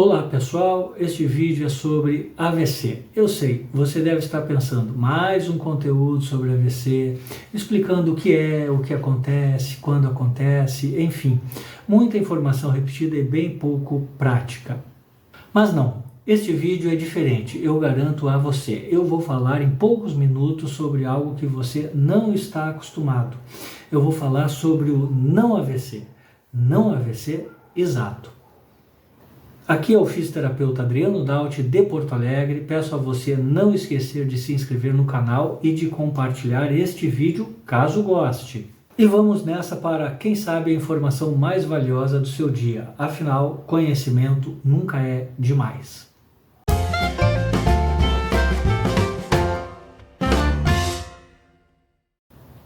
Olá pessoal, este vídeo é sobre AVC. Eu sei, você deve estar pensando, mais um conteúdo sobre AVC, explicando o que acontece, quando acontece, enfim, muita informação repetida e bem pouco prática. Mas não, este vídeo é diferente, eu garanto a você. Eu vou falar em poucos minutos sobre algo que você não está acostumado. Eu vou falar sobre o não AVC. Não AVC exato. Aqui é o fisioterapeuta Adriano Daut de Porto Alegre. Peço a você não esquecer de se inscrever no canal e de compartilhar este vídeo caso goste. E vamos nessa para, quem sabe, a informação mais valiosa do seu dia. Afinal, conhecimento nunca é demais.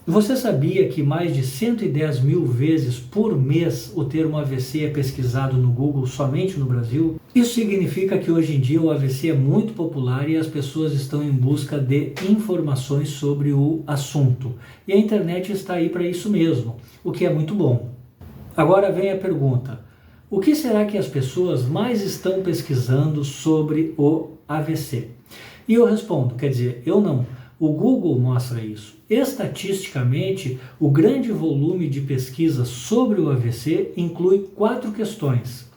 Você sabia que mais de 110 mil vezes por mês o termo AVC é pesquisado no Google somente no Brasil? Isso significa que hoje em dia o AVC é muito popular e as pessoas estão em busca de informações sobre o assunto. E a internet está aí para isso mesmo, o que é muito bom. Agora vem a pergunta: o que será que as pessoas mais estão pesquisando sobre o AVC? E eu respondo, quer dizer, eu não. O Google mostra isso. Estatisticamente, o grande volume de pesquisas sobre o AVC inclui 4 questões.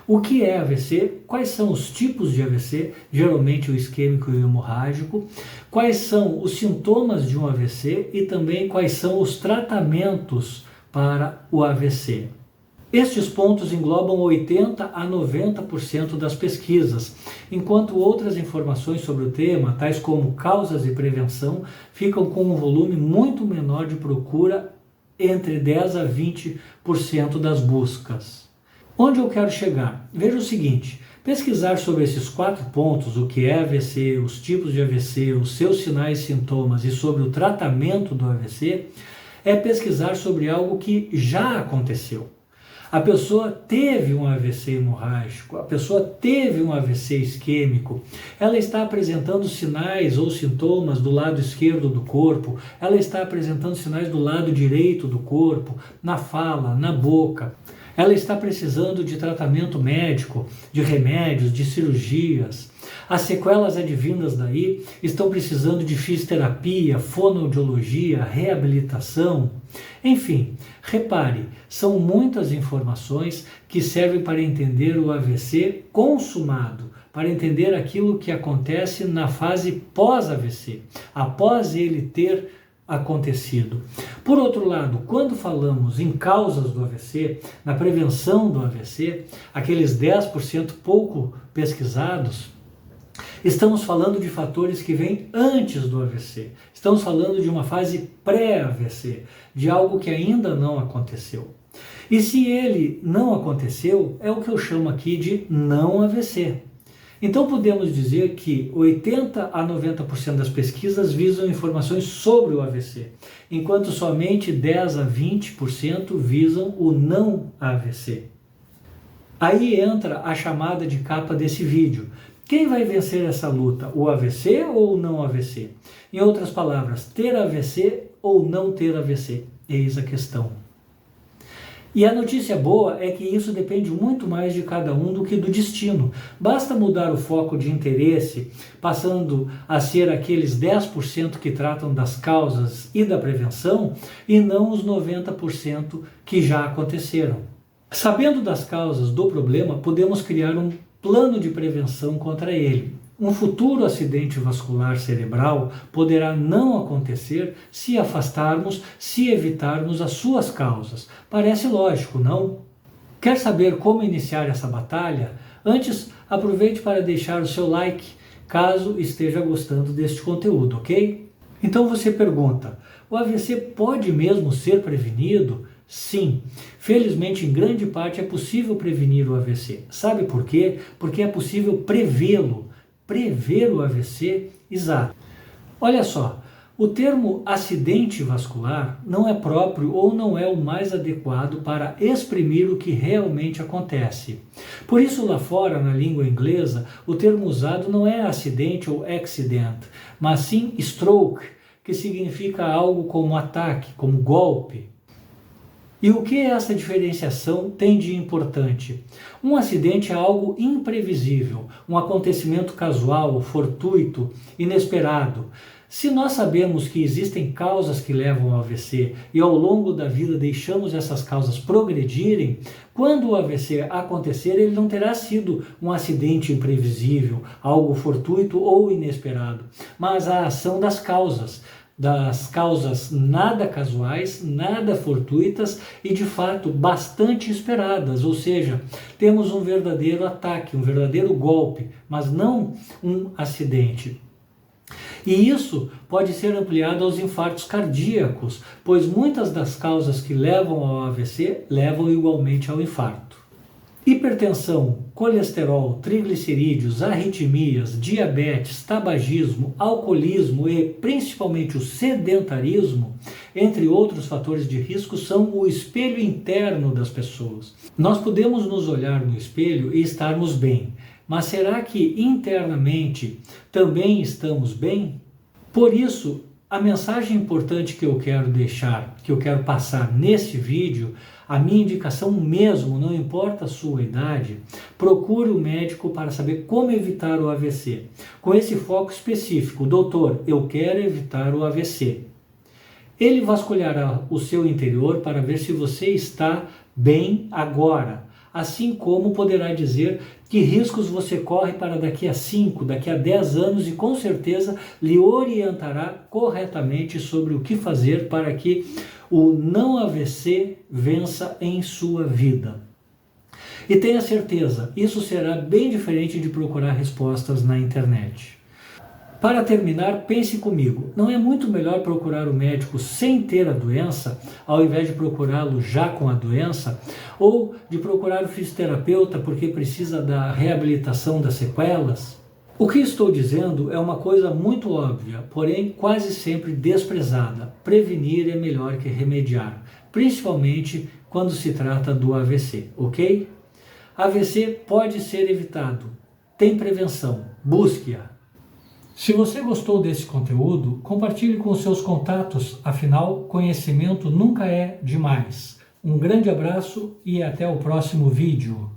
O que é AVC? Quais são os tipos de AVC, geralmente o isquêmico e o hemorrágico? Quais são os sintomas de um AVC e também quais são os tratamentos para o AVC? Estes pontos englobam 80 a 90% das pesquisas, enquanto outras informações sobre o tema, tais como causas e prevenção, ficam com um volume muito menor de procura, entre 10 a 20% das buscas. Onde eu quero chegar? Veja o seguinte: pesquisar sobre esses 4 pontos, o que é AVC, os tipos de AVC, os seus sinais e sintomas e sobre o tratamento do AVC, é pesquisar sobre algo que já aconteceu. A pessoa teve um AVC hemorrágico, a pessoa teve um AVC isquêmico, ela está apresentando sinais ou sintomas do lado esquerdo do corpo, ela está apresentando sinais do lado direito do corpo, na fala, na boca. Ela está precisando de tratamento médico, de remédios, de cirurgias. As sequelas advindas daí estão precisando de fisioterapia, fonoaudiologia, reabilitação. Enfim, repare, são muitas informações que servem para entender o AVC consumado, para entender aquilo que acontece na fase pós-AVC, após ele ter acontecido. Por outro lado, quando falamos em causas do AVC, na prevenção do AVC, aqueles 10% pouco pesquisados, estamos falando de fatores que vêm antes do AVC. Estamos falando de uma fase pré-AVC, de algo que ainda não aconteceu. E se ele não aconteceu, é o que eu chamo aqui de não AVC. Então podemos dizer que 80 a 90% das pesquisas visam informações sobre o AVC, enquanto somente 10 a 20% visam o não AVC. Aí entra a chamada de capa desse vídeo. Quem vai vencer essa luta, o AVC ou o não AVC? Em outras palavras, ter AVC ou não ter AVC? Eis a questão. E a notícia boa é que isso depende muito mais de cada um do que do destino. Basta mudar o foco de interesse, passando a ser aqueles 10% que tratam das causas e da prevenção, e não os 90% que já aconteceram. Sabendo das causas do problema, podemos criar um plano de prevenção contra ele. Um futuro acidente vascular cerebral poderá não acontecer se afastarmos, se evitarmos as suas causas. Parece lógico, não? Quer saber como iniciar essa batalha? Antes, aproveite para deixar o seu like, caso esteja gostando deste conteúdo, ok? Então você pergunta, o AVC pode mesmo ser prevenido? Sim, felizmente em grande parte é possível prevenir o AVC. Sabe por quê? Porque é possível prevê-lo. Prever o AVC, exato. Olha só, o termo acidente vascular não é próprio ou não é o mais adequado para exprimir o que realmente acontece. Por isso, lá fora, na língua inglesa, o termo usado não é acidente ou accident, mas sim stroke, que significa algo como ataque, como golpe. E o que essa diferenciação tem de importante? Um acidente é algo imprevisível, um acontecimento casual, fortuito, inesperado. Se nós sabemos que existem causas que levam ao AVC e ao longo da vida deixamos essas causas progredirem, quando o AVC acontecer, ele não terá sido um acidente imprevisível, algo fortuito ou inesperado, mas a ação das causas nada casuais, nada fortuitas e de fato bastante esperadas, ou seja, temos um verdadeiro ataque, um verdadeiro golpe, mas não um acidente. E isso pode ser ampliado aos infartos cardíacos, pois muitas das causas que levam ao AVC levam igualmente ao infarto. Hipertensão, colesterol, triglicerídeos, arritmias, diabetes, tabagismo, alcoolismo e principalmente o sedentarismo, entre outros fatores de risco, são o espelho interno das pessoas. Nós podemos nos olhar no espelho e estarmos bem, mas será que internamente também estamos bem? Por isso, a mensagem importante que eu quero deixar, que eu quero passar nesse vídeo, a minha indicação mesmo, não importa a sua idade, procure o médico para saber como evitar o AVC. Com esse foco específico, doutor, eu quero evitar o AVC. Ele vasculhará o seu interior para ver se você está bem agora, assim como poderá dizer que riscos você corre para daqui a 5, daqui a 10 anos e com certeza lhe orientará corretamente sobre o que fazer para que o não AVC vença em sua vida. E tenha certeza, isso será bem diferente de procurar respostas na internet. Para terminar, pense comigo, não é muito melhor procurar o médico sem ter a doença, ao invés de procurá-lo já com a doença, ou de procurar o fisioterapeuta porque precisa da reabilitação das sequelas? O que estou dizendo é uma coisa muito óbvia, porém quase sempre desprezada. Prevenir é melhor que remediar, principalmente quando se trata do AVC, ok? AVC pode ser evitado, tem prevenção, busque-a. Se você gostou desse conteúdo, compartilhe com seus contatos, afinal, conhecimento nunca é demais. Um grande abraço e até o próximo vídeo.